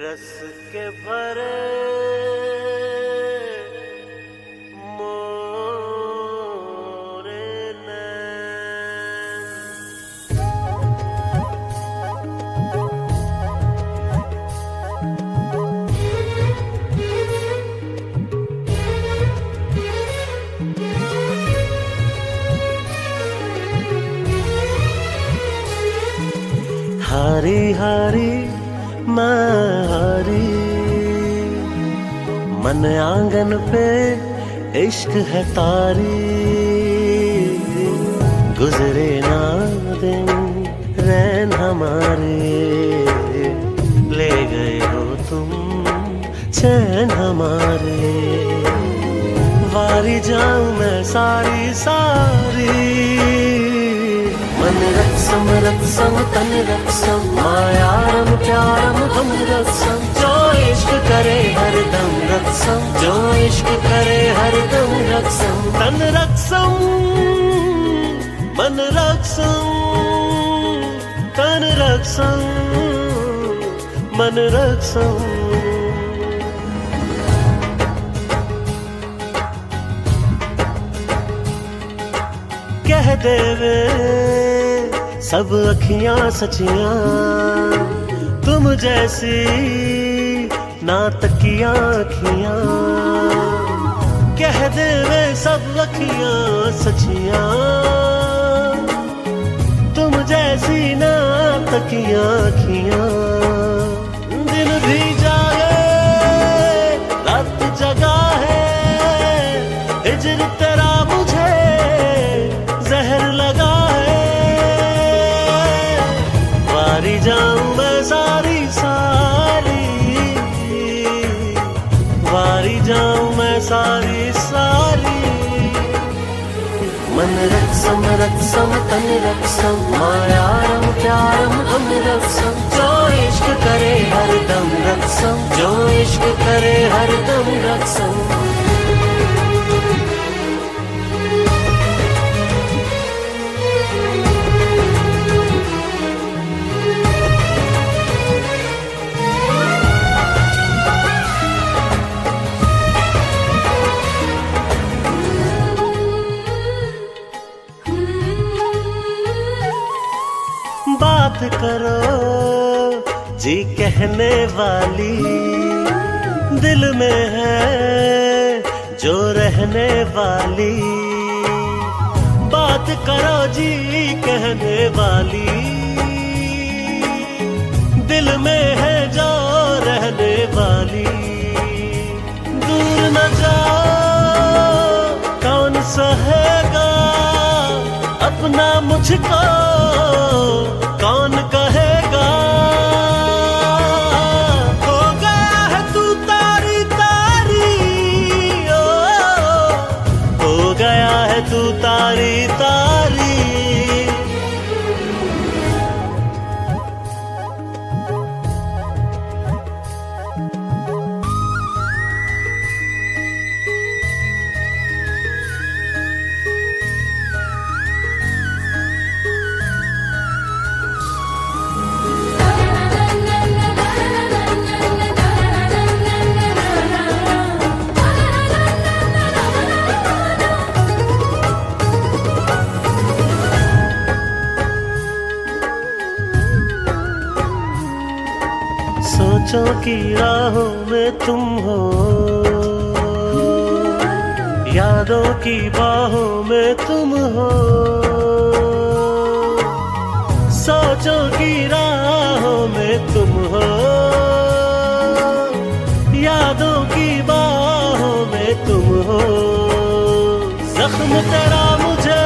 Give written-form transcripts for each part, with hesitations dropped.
रस के भरे मोरे नैन। हारी हारी मैं हारी, मन आंगन पे इश्क है तारी। गुजरे ना दिन रैन हमारे, ले गए हो तुम चैन हमारे। वारी जाऊं मैं सारी सारी, मन रत्सम रत्सम तन रत्सम, मायारम प्यारम हम रत्सम। जो इश्क करे हरदम रत्सम, जो इश्क करे हरदम रत्सम। तन रत्सम मन रत्सम, तन रत्सम मन रत्सम। कह देवे सब अखियां सचियां, तुम जैसी ना तकियां अखियां। कह देवे सब अखियां सचियां, तुम जैसी ना तकियां अखियां। दिन भी जागे रात जगा है, हिजर तेरा मुझे जहर लगा है। वारी जाऊं मैं सारी सारी, वारी जाऊं मैं सारी सारी। मन रत्सम रत्सम तन रत्सम, मायारम प्यारम हम रत्सम। जो इश्क करे हरदम रत्सम, जो इश्क करे हरदम रत्सम। बात करो जी कहने वाली, दिल में है जो रहने वाली। बात करो जी कहने वाली, दिल में है जो रहने वाली। दूर न जाओ कौन सहेगा अपना मुझको, कौन कहेगा। हो गया है तू तारी तारी, ओ हो गया है तू तारी तारी। सोचों की राहों में तुम हो, यादों की बाहों में तुम हो। सोचों की राहों में तुम हो, यादों की बाहों में तुम हो। जख्म तेरा मुझे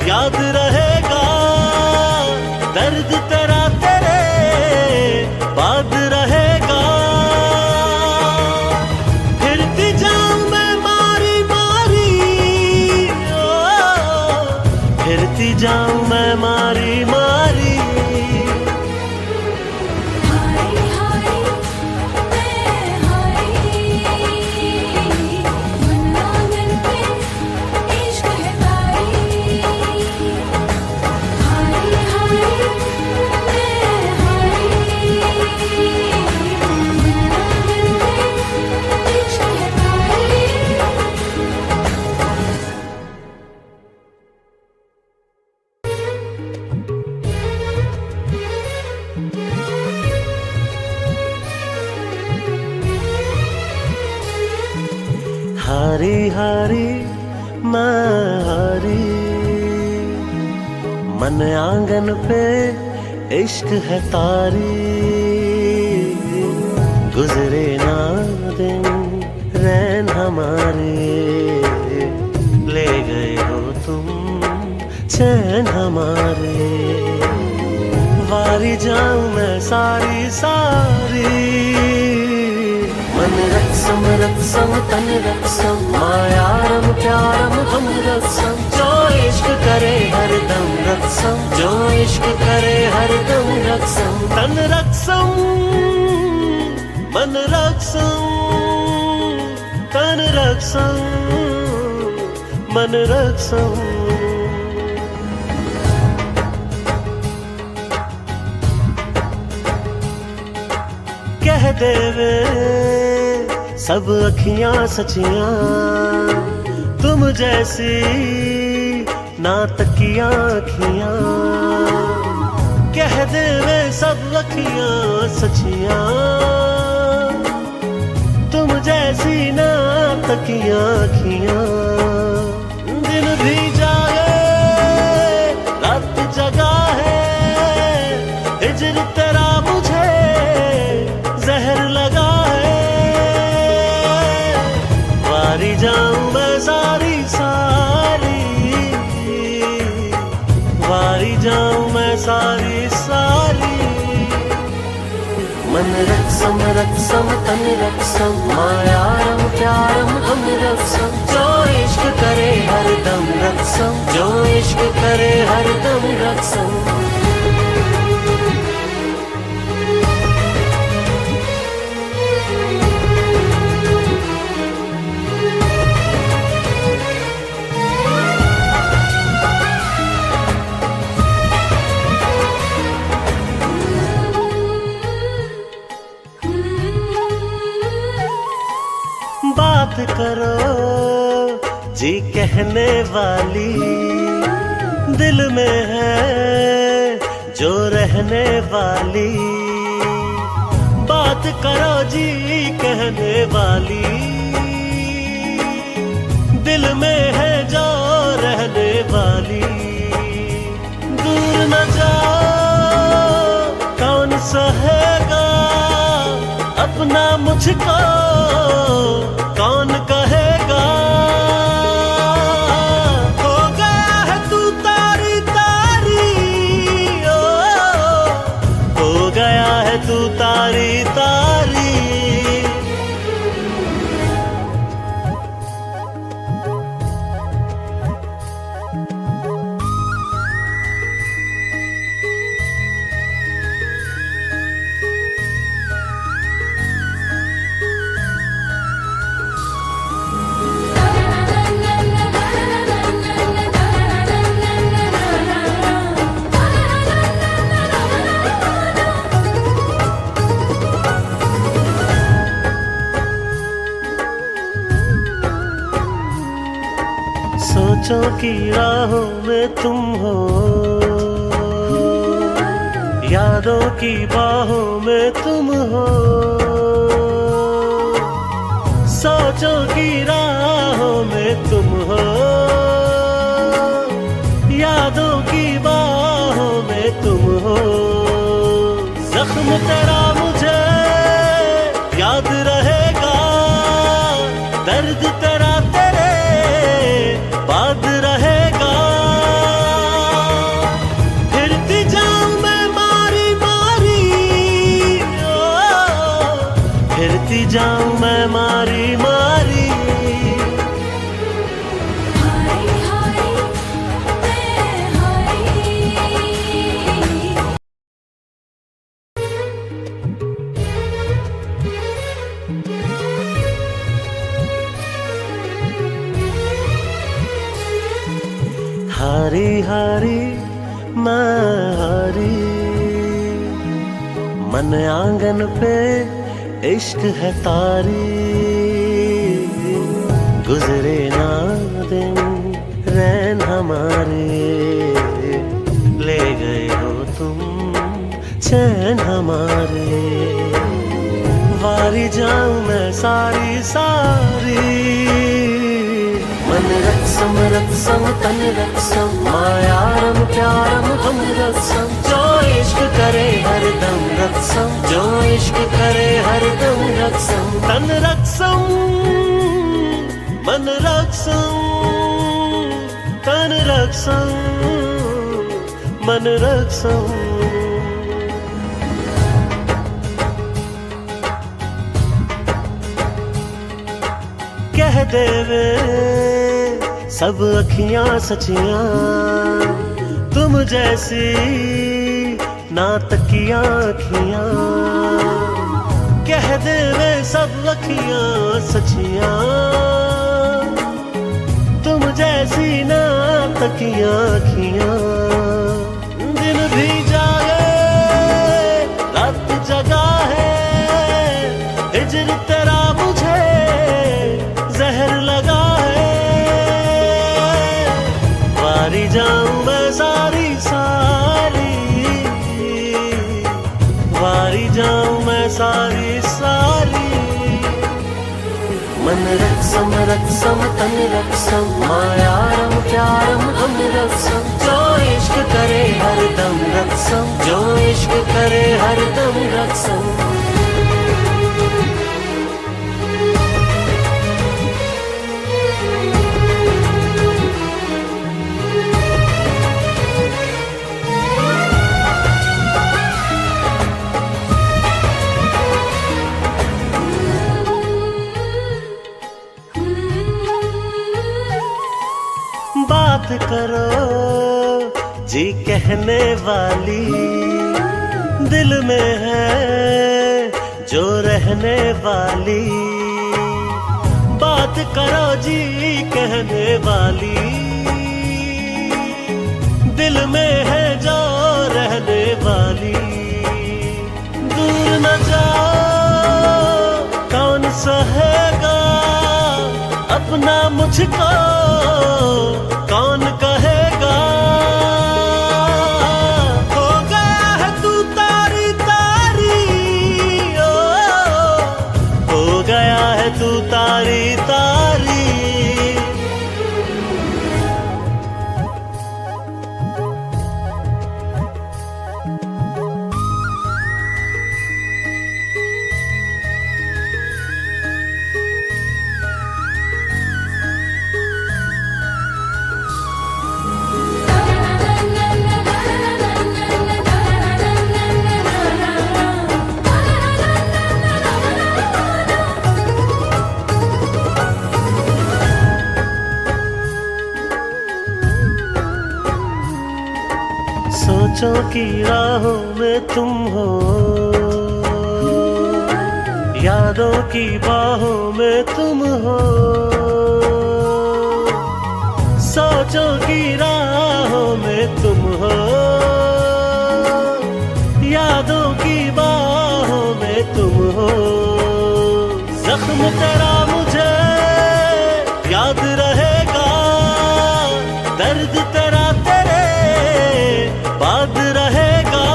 याद रहेगा, दर्द तेरा तेरे बाद रहेगा। फिरती जाऊं मैं मारी मारी, ओ फिरती जाऊं मैं मारी मारी। हारी हारी मैं हारी, मन आंगन पे इश्क है तारी। हारी हारी हारी हारी मैं हारी, मन आंगन पे इश्क है तारी, गुजरे ना दिन रैन हमारे, ले गए हो तुम चैन हमारे। वारी जाऊं मैं सारी सारी, मन रत्सम रत्सम तन रत्सम, मायारम प्यारम हम रत्सम, जो इश्क करे हर दम रत्सम, जो इश्क करे हर दम रत्सम। तन रत्सम मन रत्सम, तन रत्सम मन रत्सम। कह दे वे सब अखियां सचियां, तुम जैसी ना तकियां अखियां। कह दे वे सब अखियां सचियां, तुम जैसी ना तकियां अखियां। दिन भी जागे रात जगा है, हिजर तेरा मुझे जहर लगा है। वारी जाऊं मैं सारी सारी, वारी जाऊं मैं सारी सारी। मन रत्सम रत्सम तन रत्सम, मायारम प्यारम हम रत्सम, जो इश्क करे हर दम रत्सम, जो इश्क करे हर दम रत्सम। बात करो जी कहने वाली, दिल में है जो रहने वाली। बात करो जी कहने वाली, दिल में है जो रहने वाली। दूर न जाओ कौन सहेगा अपना मुझको, कौन कहेगा। हो गया है तू तारी तारी, ओ हो गया है तू तारी तारी। सोचों की राहों में तुम हो, यादों की बाहों में तुम हो। सोचों की राहों में तुम हो, यादों की बाहों में तुम हो। जख्म तेरा मुझे याद रहेगा, दर्द तेरा तेरे बाद रहेगा। फिरती जाऊं मैं मारी मारी, फिरती जाऊं मैं मारी मारी। हारी हारी मैं हारी, हारी हारी मैं हारी, मन आंगन पे इश्क है तारी। गुजरे ना दिन रैन हमारे, ले गए हो तुम चैन हमारे। वारी जाऊं मैं सारी सारी, मन रत्सम रत्सम तन रत्सम मायारम प्यारम हम रत्सम जो इश्क करे हरदम रत्सम जो इश्क करे हरदम रत्सम तन रत्सम मन रत्सम तन रत्सम मन रत्सम कह देवे सब अखियां सचियां तुम जैसी ना तकियां अखियां कह देवे सब अखियां सचियां तुम जैसी ना तकियां अखियां दिन भी जागे रात जगा है हिजर तेरा मुझे जहर लगा है वारी जाऊं मैं सारी सारी वारी जाऊं मैं सारी सारी मन रत्सम रत्सम तन रत्सम मायारम प्यारम हम रत्सम जो इश्क करे हरदम रत्सम जो इश्क करे हरदम रत्सम बात करो जी कहने वाली दिल में है जो रहने वाली बात करो जी कहने वाली दिल में है जो रहने वाली दूर न जाओ कौन सहेगा अपना मुझको कौन कहेगा हो गया है तू तारी तारी हो गया है तू तारी तारी सोचों की राहों में तुम हो यादों की बाहों में तुम हो सोचों की राहों में तुम हो यादों की बाहों में तुम हो जख्म तेरा मुझे याद रहेगा दर्द तेरा तेरे बाद रहेगा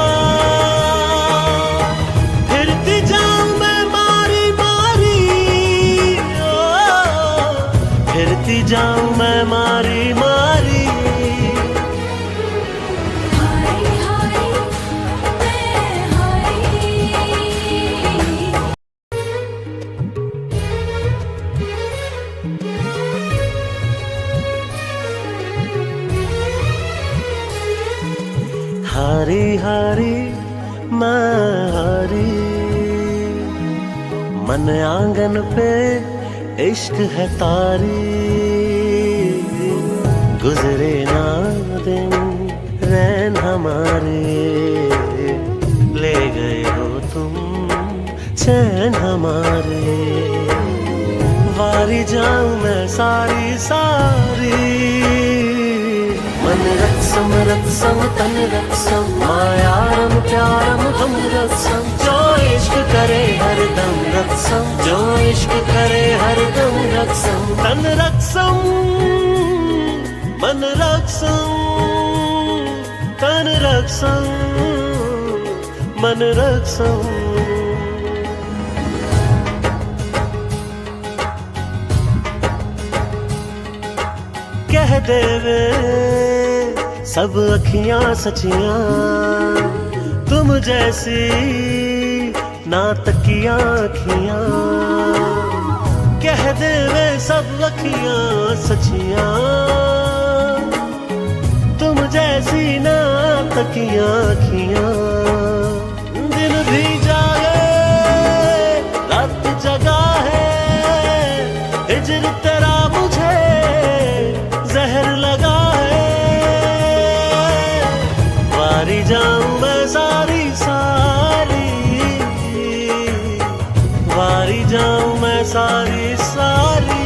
फिरती जाऊं मैं मारी मारी फिरती जाऊं मैं मारी मारी हाय हाय मैं हाय हारी हारी मैं हारी मन आंगन पे इश्क है तारी गुजरे ना दिन रैन हमारे ले गए हो तुम चैन हमारे वारी जाऊं मैं सारी सारी मन रत्सम रत्सम तन रत्सम मायारम प्यारम हम रत्सम जो इश्क करे हरदम रत्सम जो इश्क करे हरदम रत्सम तन रत्सम मन रत्सम तन रत्सम मन रत्सम दे वे सब अखियां सचियां, तुम जैसी ना तकियां अखियां। कह दे वे सब अखियां सचियां, तुम जैसी ना तकियां अखियां। दिन भी जागे रात जगा है, हिजर तेरा मुझे जहर लगा है। वारी जाऊं मैं सारी सारी, वारी जाऊं मैं सारी सारी।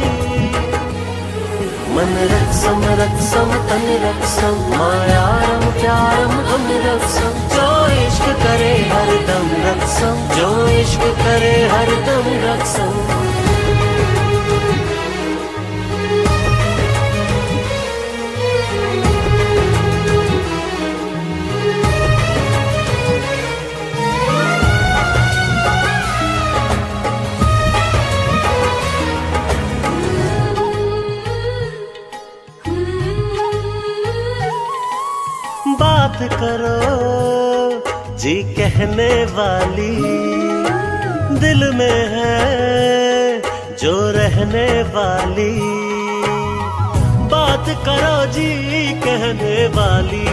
मन रक्सम रक्सम तन रक्सम, मायारम प्यारम हम रक्सम। जो इश्क करे हर दम रक्सम, जो इश्क करे हर दम रक्सम। बात करो जी कहने वाली, दिल में है जो रहने वाली। बात करो जी कहने वाली,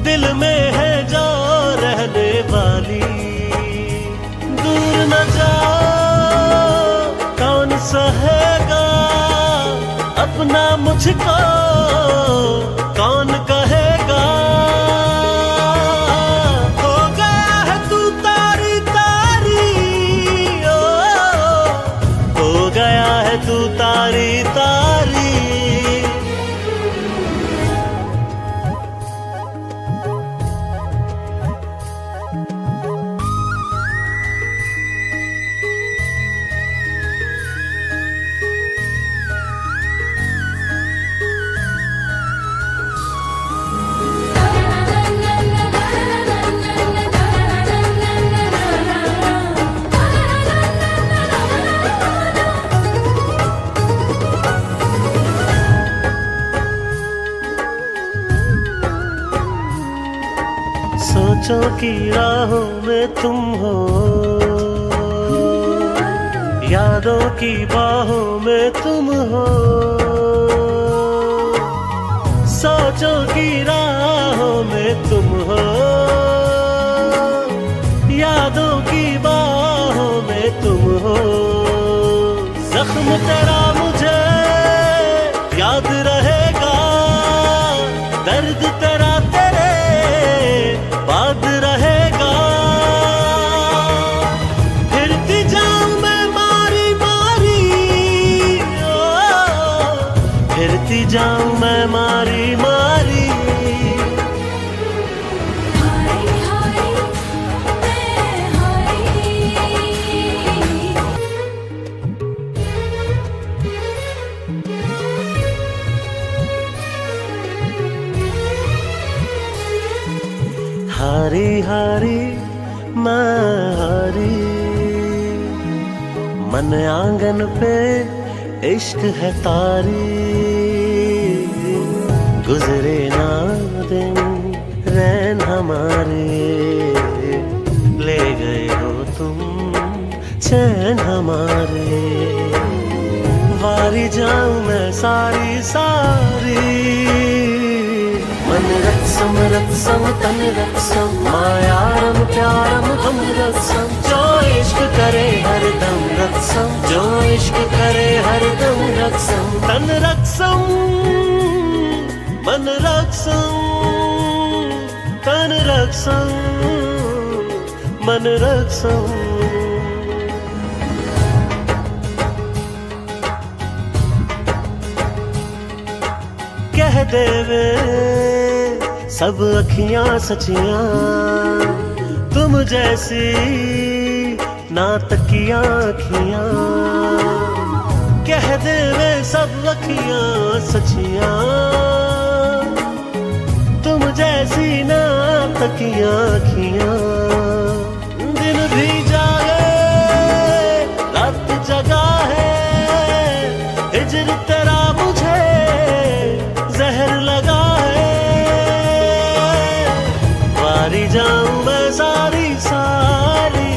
दिल में है जो रहने वाली। दूर न जाओ कौन सहेगा अपना मुझको, कौन कहेगा। हो गया है तू तारी तारी, ओ हो गया है तू तारी तारी। सोचों की राहों में तुम हो, यादों की बाहों में तुम हो। सोचों की राहों में तुम हो, यादों की बाहों में तुम हो। जख्म तेरा मुझे याद रहेगा, दर्द तेरा तेरे बाद रहेगा। फिरती जाऊं मैं मारी मारी, फिरती जाऊं मैं मारी मारी। हाय हाय मैं हाय। हारी हारी मैं हारी, मन आंगन पे इश्क है तारी। गुजरे ना दिन रैन हमारे, ले गए हो तुम चैन हमारे। वारी जाऊं मैं सारी सारी, मन रक्सम रक्सम तन रक्सम, मायारम प्यारम हम रक्सम। जो इश्क करे हर दम रक्सम, जो इश्क करे हर दम रक्सम। तन रक्सम मन रक्सम, तन रक्सम मन रक्सम। कह दे वे सब अखियां सचियां, तुम जैसी ना तकियां अखियां। कह दे वे सब अखियां सचियां, तुम जैसी ना तकियां अखियां। दिन भी जागे रात जगा है, हिजर तेरा मुझे वारी जाऊं मैं सारी सारी,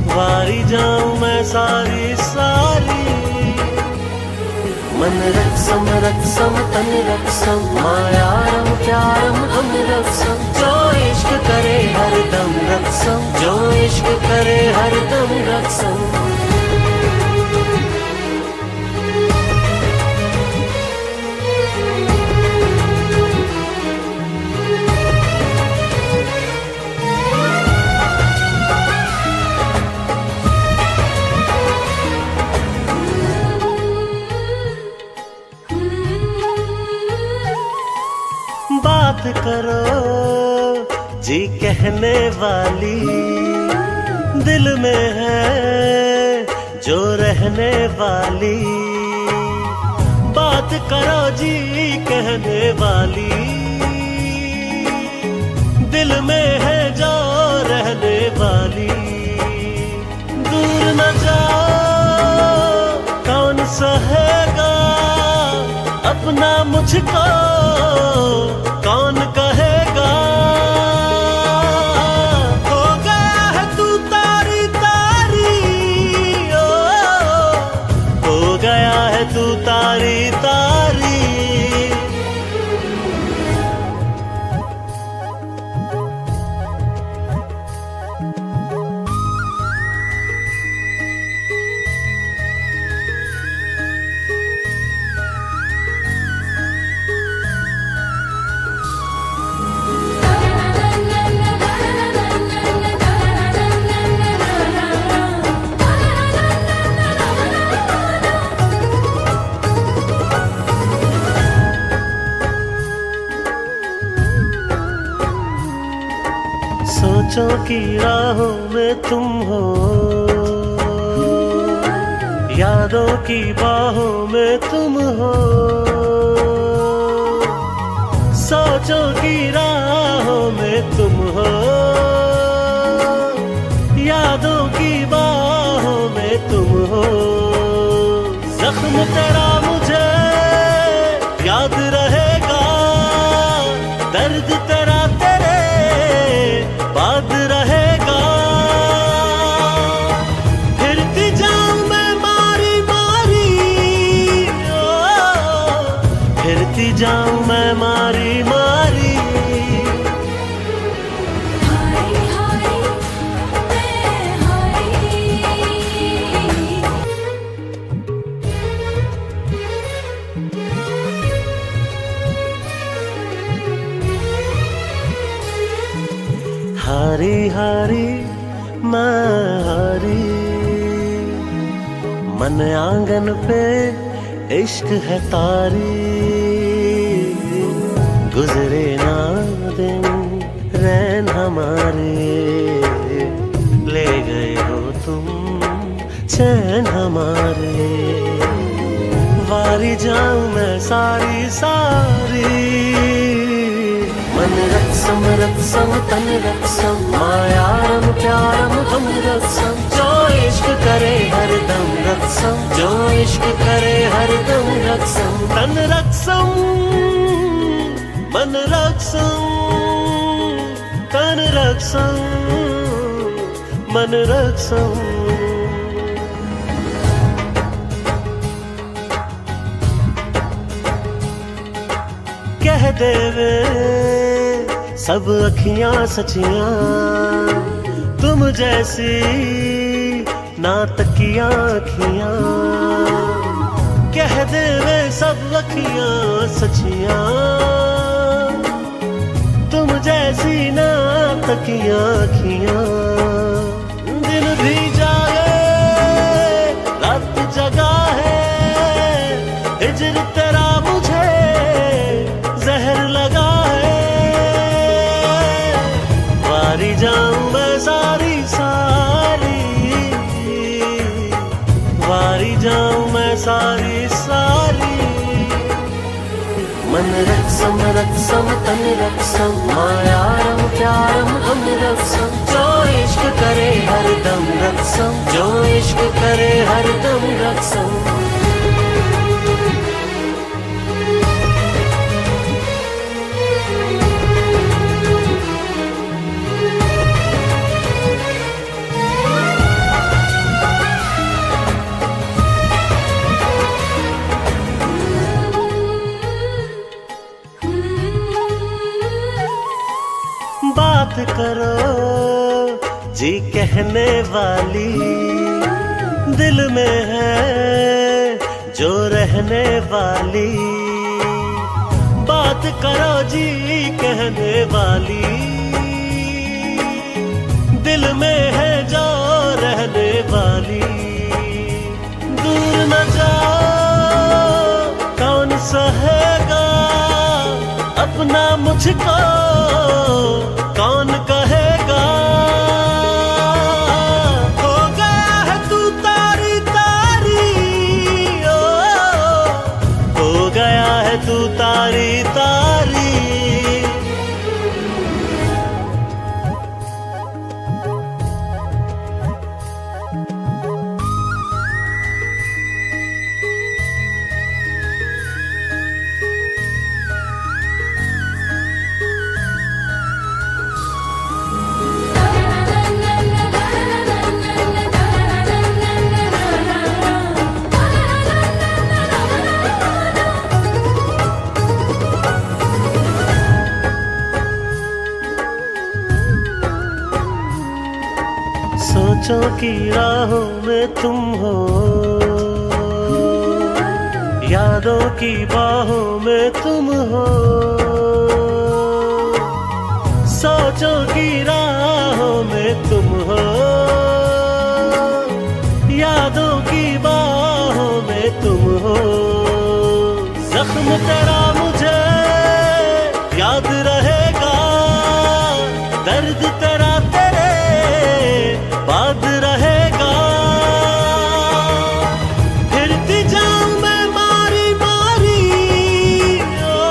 वारी जाऊं मैं सारी सारी। मन रक्षम रक्षम तन रक्षम, मायारम प्यारम हम रक्षम। जो इश्क करे हर दम रक्षम, जो इश्क करे हर दम रक्षम। बात करो जी कहने वाली, दिल में है जो रहने वाली। बात करो जी कहने वाली, दिल में है जो रहने वाली। दूर न जाओ कौन सहेगा अपना मुझको, कौन कहेगा। हो गया है तू तारी तारी, ओ हो गया है तू तारी तारी। सोचों की राहों में तुम हो, यादों की बाहों में तुम हो। सोचों की राहों में तुम हो, यादों की बाहों में तुम हो। जख्म तेरा मुझे याद रहेगा, दर्द तेरा तेरे बाद रहेगा। फिरती जाऊं मैं मारी मारी, ओ फिरती जाऊं मैं मारी मारी। हाय हाय मैं हाय। हारी हारी मैं हारी, मन आंगन पे इश्क है तारी। गुजरे ना दिन रैन हमारे, ले गए हो तुम चैन हमारे। वारी जाऊं मैं सारी सारी, मन रक्षम रक्षम तन रक्षम, मायारम प्यारम हम रक्षम। जो इश्क करे हर दम रक्षम, जो इश्क करे हर दम रक्षम। तन रक्षम मन रक्षम, तन रक्षम मन रक्षम। कह दे वे सब अखियां सचियां, तुम जैसी ना तकियां अखियां। कह दे वे सब अखियां सचियां, तुम जैसी ना तकियां अखियां। दिन भी जागे रात जगा है, हिजर तेरा मुझे जहर लगा है। वारी जाऊं मैं सारी सारी, वारी जाऊं मैं सारी सारी। मन रक्षम रक्षम तन रक्षम, मायारम प्यारम हम रक्षम। जो इश्क करे हर दम रक्षम, जो इश्क करे हर दम रक्षम। बात करो जी कहने वाली, दिल में है जो रहने वाली। बात करो जी कहने वाली, दिल में है जो रहने वाली। दूर न जाओ कौन सहेगा अपना मुझको, कौन कहेगा। हो गया है तू तारी तारी, ओ, हो गया है तू तारी तारी। सोचों की राहों में तुम हो, यादों की बाहों में तुम हो। सोचों की राहों में तुम हो, यादों की बाहों में तुम हो। जख्म तेरा मुझे याद रहेगा, दर्द तेरा तेरे बाद रहेगा। फिरती जाऊं मैं मारी मारी, ओ,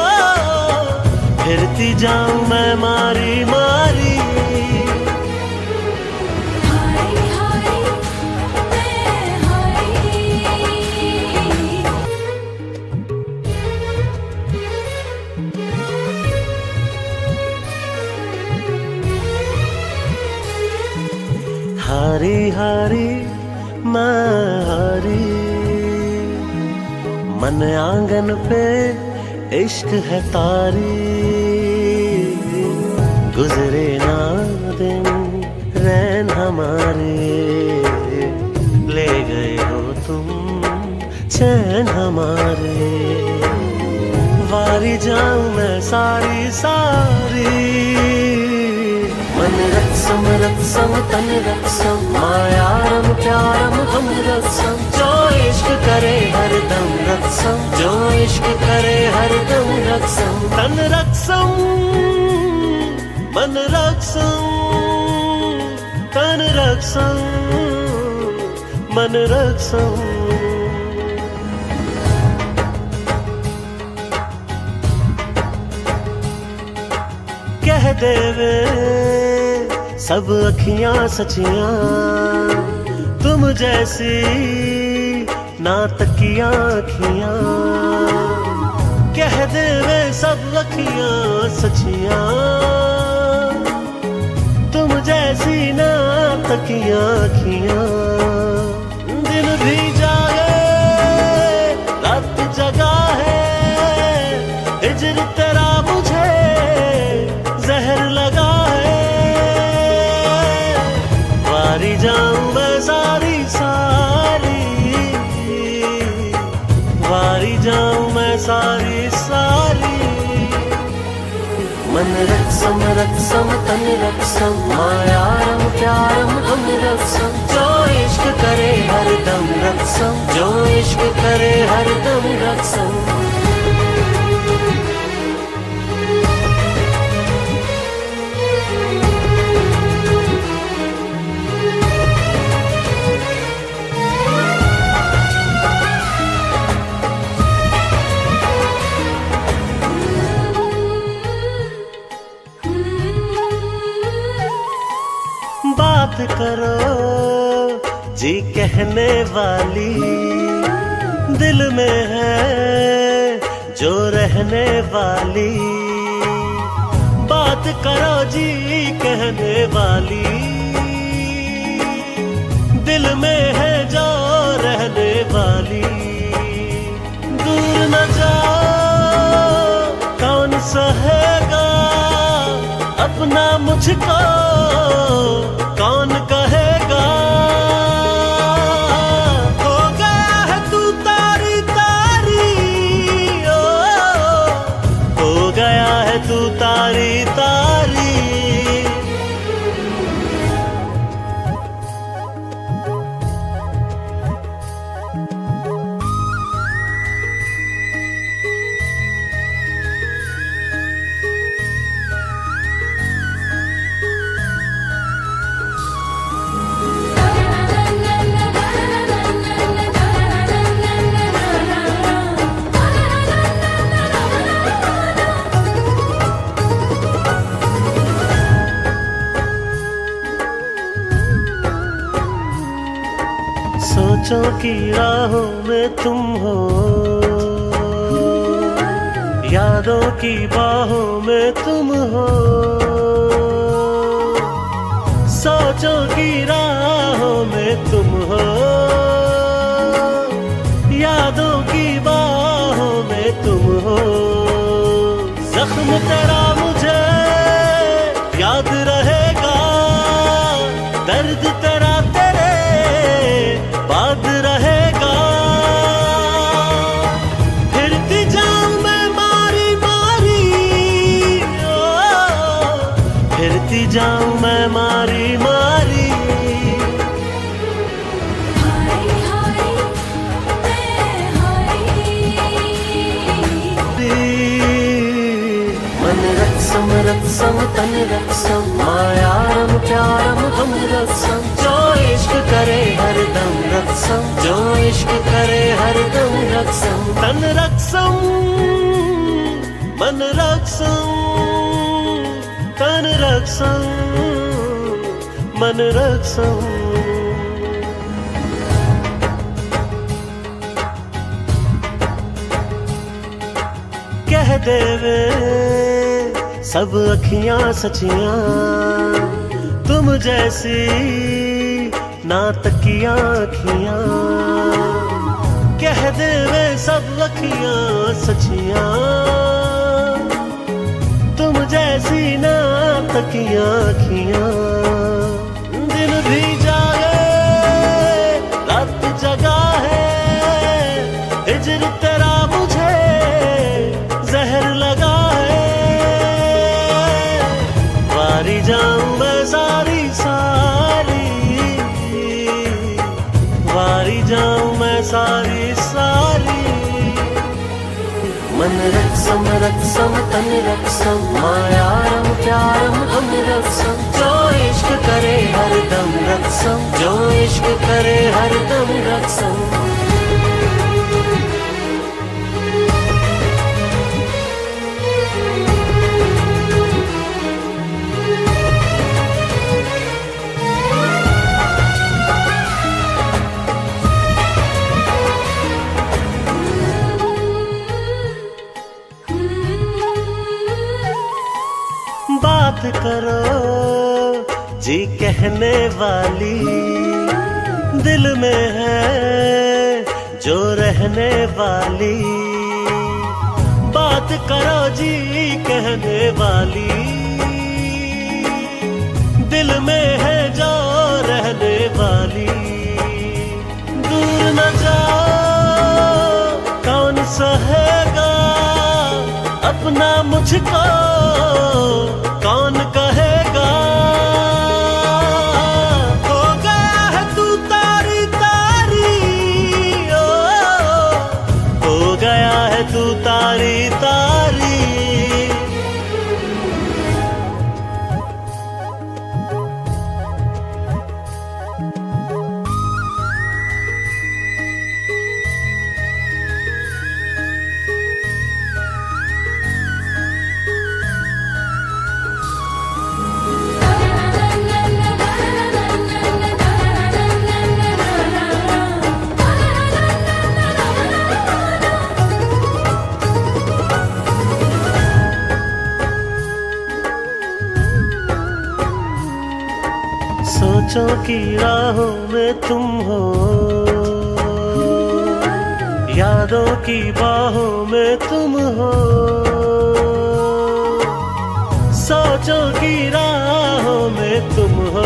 फिरती जाऊं मैं मारी मारी। हाय हाय मैं हाय। हारी हारी मैं हारी, मन आंगन पे इश्क है तारी। गुजरे ना दिन रैन हमारे, ले गए हो तुम चैन हमारे। वारी जाऊं मैं सारी सारी, मन रत्सम रत्सम तन रत्सम, मायारम प्यारम हम रत्सम। जो इश्क करे हर दम रत्सम, जो इश्क करे हर दम रत्सम। तन रत्सम मन रत्सम, तन रत्सम मन रत्सम। कह दे वे सब अखियां सचियां, तुम जैसी ना तकियां अखियां। कह दे वे सब अखियां सचियां, तुम जैसी ना तकियां अखियां। दिन भी जागे रात जगा है, हिजर तेरा मुझे जहर लगा है। वारी जाऊं मैं सारी सारी, वारी जाऊं मैं सारी सारी। मन रत्सम रत्सम तन रत्सम, मायारम प्यारम हम रत्सम। जो इश्क करे हर दम रत्सम, जो इश्क करे हर दम रत्सम। बात करो जी कहने वाली, दिल में है जो रहने वाली। बात करो जी कहने वाली, दिल में है जो रहने वाली। दूर न जाओ कौन सहेगा अपना मुझ मुझको कौन कहेगा, हो गया है तू तारी तारी, ओ हो गया है तू तारी तारी। सोचों की राहों में तुम हो, यादों की बाहों में तुम हो। सोचों की राहों में तुम हो, यादों की बाहों में तुम हो। जख्म तेरा मुझे याद रहेगा, दर्द तेरा तेरे बाद रहेगा। फिरती जाऊं मैं मारी मारी, ओ फिरती जाऊं मैं मारी मारी। हाय हाय मैं हाय, मन रत्सम रत्सम तन रत्सम, मायारम प्यारम हम रत्सम। जो इश्क करे हरदम रत्सम, जो इश्क करे हरदम रत्सम। तन रत्सम मन रत्सम, तन रत्सम मन रत्सम। कह दे वे सब अखियां सचियां, तुम जैसी ना तकियां अखियां। कह दे वे सब अखियां सचियां, तुम जैसी ना तकियां अखियां। दिन भी जागे रात जगा है, हिजर तेरा मुझे जहर लगा है। वारी जाऊं मैं सारी सारी, वारी जाऊं मैं सारी सारी। मन रत्सम रत्सम तन रत्सम, मायारम प्यारम हम रत्सम। जो इश्क करे हरदम रत्सम, जो इश्क करे हरदम रत्सम। बात करो जी कहने वाली, दिल में है जो रहने वाली। बात करो जी कहने वाली, दिल में है जो रहने वाली। दूर न जाओ कौन सहेगा अपना मुझको, कौन कहेगा। हो गया है तू तारी तारी, ओ हो गया है तू तारी तारी। सोचों की राहों में तुम हो, यादों की बाहों में तुम हो। सोचों की राहों में तुम हो,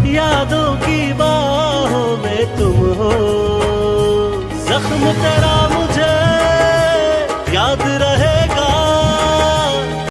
यादों की बाहों में तुम हो। जख्म तेरा